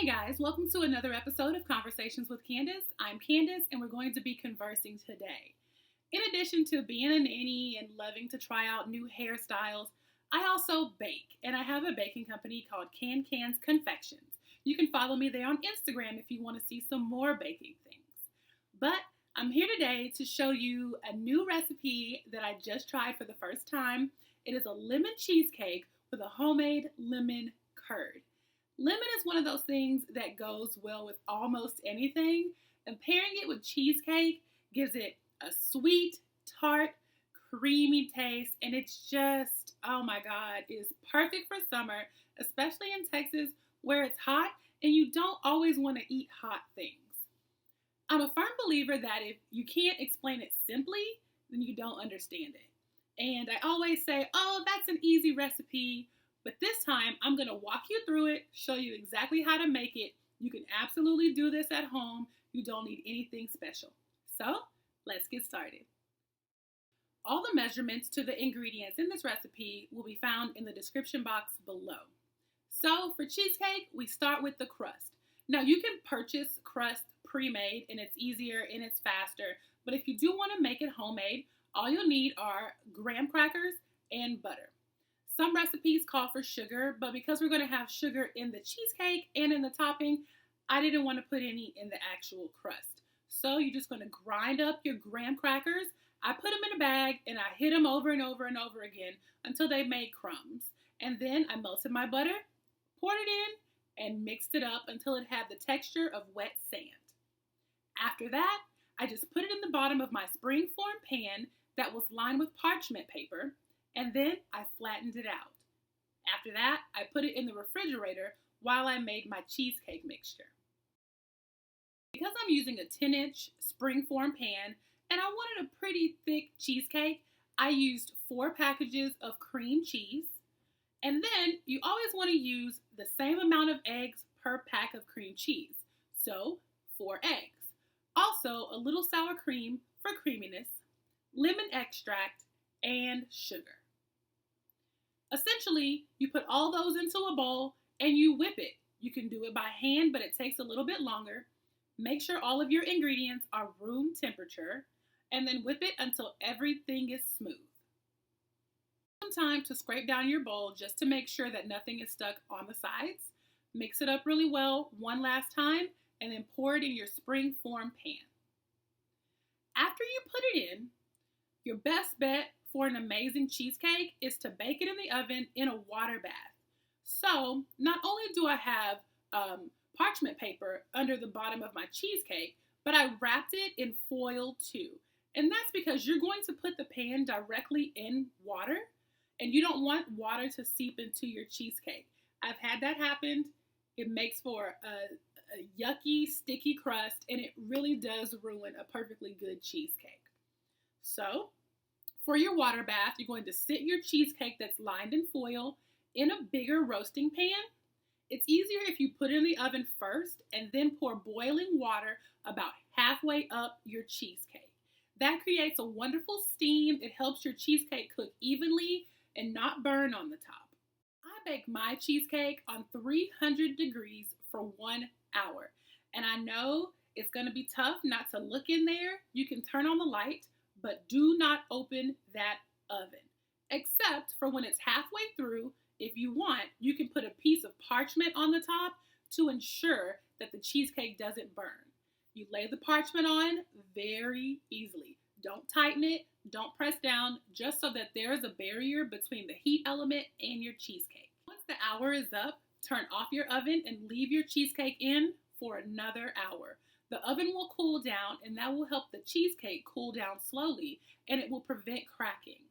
Hey guys, welcome to another episode of Conversations with Candace. I'm Candace and we're going to be conversing today. In addition to being a nanny and loving to try out new hairstyles, I also bake and I have a baking company called Can's Confections. You can follow me there on Instagram if you want to see some more baking things. But I'm here today to show you a new recipe that I just tried for the first time. It is a lemon cheesecake with a homemade lemon curd. Lemon is one of those things that goes well with almost anything, and pairing it with cheesecake gives it a sweet, tart, creamy taste, and it's just, oh my God, it is perfect for summer, especially in Texas where it's hot and you don't always want to eat hot things. I'm a firm believer that if you can't explain it simply, then you don't understand it. And I always say, oh, that's an easy recipe. But this time, I'm going to walk you through it, show you exactly how to make it. You can absolutely do this at home. You don't need anything special. So, let's get started. All the measurements to the ingredients in this recipe will be found in the description box below. So, for cheesecake, we start with the crust. Now, you can purchase crust pre-made, and it's easier and it's faster. But if you do want to make it homemade, all you'll need are graham crackers and butter. Some recipes call for sugar, but because we're going to have sugar in the cheesecake and in the topping, I didn't want to put any in the actual crust. So you're just going to grind up your graham crackers. I put them in a bag and I hit them over and over and over again until they made crumbs. And then I melted my butter, poured it in, and mixed it up until it had the texture of wet sand. After that, I just put it in the bottom of my springform pan that was lined with parchment paper. And then I flattened it out. After that, I put it in the refrigerator while I made my cheesecake mixture. Because I'm using a 10-inch springform pan and I wanted a pretty thick cheesecake, I used 4 packages of cream cheese. And then you always want to use the same amount of eggs per pack of cream cheese. So 4 eggs. Also a little sour cream for creaminess, lemon extract, and sugar. Essentially, you put all those into a bowl and you whip it. You can do it by hand, but it takes a little bit longer. Make sure all of your ingredients are room temperature and then whip it until everything is smooth. Some time to scrape down your bowl just to make sure that nothing is stuck on the sides. Mix it up really well one last time and then pour it in your springform pan. After you put it in, your best bet for an amazing cheesecake is to bake it in the oven in a water bath. So not only do I have parchment paper under the bottom of my cheesecake, but I wrapped it in foil too. And that's because you're going to put the pan directly in water and you don't want water to seep into your cheesecake. I've had that happen. It makes for a yucky, sticky crust and it really does ruin a perfectly good cheesecake. So, for your water bath, you're going to sit your cheesecake that's lined in foil in a bigger roasting pan. It's easier if you put it in the oven first and then pour boiling water about halfway up your cheesecake. That creates a wonderful steam. It helps your cheesecake cook evenly and not burn on the top. I bake my cheesecake on 300 degrees for 1 hour. And I know it's going to be tough not to look in there. You can turn on the light, but do not open that oven. Except for when it's halfway through, if you want, you can put a piece of parchment on the top to ensure that the cheesecake doesn't burn. You lay the parchment on very easily. Don't tighten it, don't press down, just so that there is a barrier between the heat element and your cheesecake. Once the hour is up, turn off your oven and leave your cheesecake in for another hour. The oven will cool down and that will help the cheesecake cool down slowly and it will prevent cracking.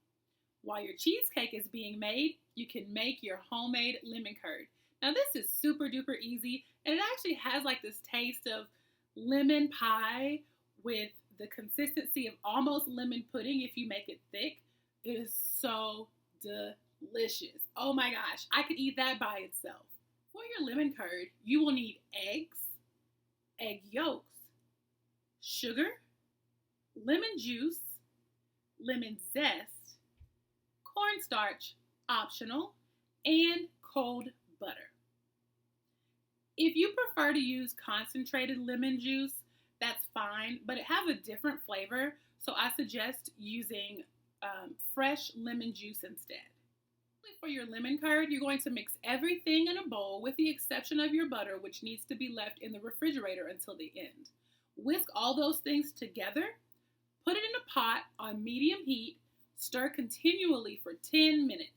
While your cheesecake is being made, you can make your homemade lemon curd. Now this is super duper easy and it actually has like this taste of lemon pie with the consistency of almost lemon pudding if you make it thick. It is so delicious. Oh my gosh, I could eat that by itself. For your lemon curd, you will need eggs, egg yolks, sugar, lemon juice, lemon zest, cornstarch, optional, and cold butter. If you prefer to use concentrated lemon juice, that's fine, but it has a different flavor, so I suggest using fresh lemon juice instead. For your lemon curd, you're going to mix everything in a bowl with the exception of your butter, which needs to be left in the refrigerator until the end. Whisk all those things together, put it in a pot on medium heat, stir continually for 10 minutes.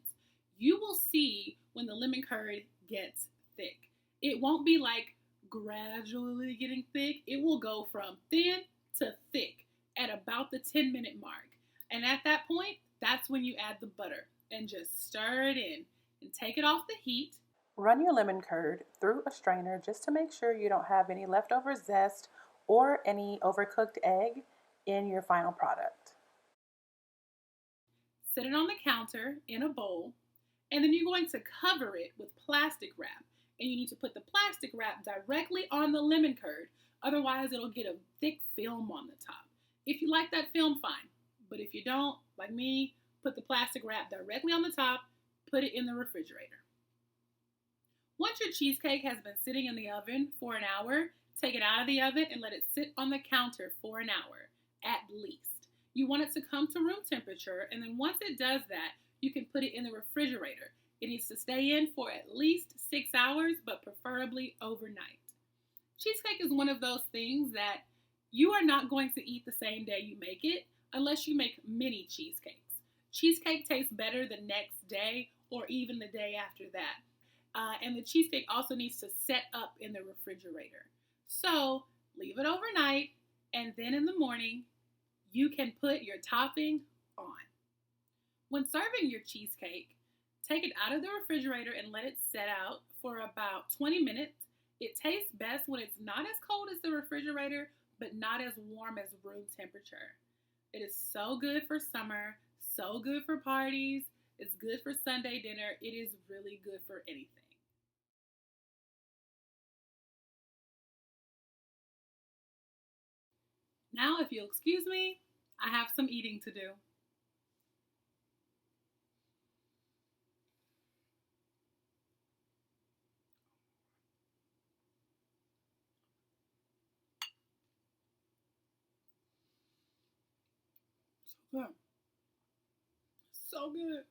You will see when the lemon curd gets thick. It won't be like gradually getting thick, it will go from thin to thick at about the 10-minute mark. And at that point, that's when you add the butter and just stir it in and take it off the heat. Run your lemon curd through a strainer just to make sure you don't have any leftover zest or any overcooked egg in your final product. Set it on the counter in a bowl, and then you're going to cover it with plastic wrap. And you need to put the plastic wrap directly on the lemon curd, otherwise, it'll get a thick film on the top. If you like that film, fine. But if you don't, like me, put the plastic wrap directly on the top, put it in the refrigerator. Once your cheesecake has been sitting in the oven for an hour, take it out of the oven and let it sit on the counter for an hour, at least. You want it to come to room temperature, and then once it does that, you can put it in the refrigerator. It needs to stay in for at least 6 hours, but preferably overnight. Cheesecake is one of those things that you are not going to eat the same day you make it unless you make mini cheesecakes. Cheesecake tastes better the next day or even the day after that. And the cheesecake also needs to set up in the refrigerator. So leave it overnight, and then in the morning, you can put your topping on. When serving your cheesecake, take it out of the refrigerator and let it set out for about 20 minutes. It tastes best when it's not as cold as the refrigerator, but not as warm as room temperature. It is so good for summer, so good for parties, it's good for Sunday dinner. It is really good for anything. Now, if you'll excuse me, I have some eating to do. So good. So good.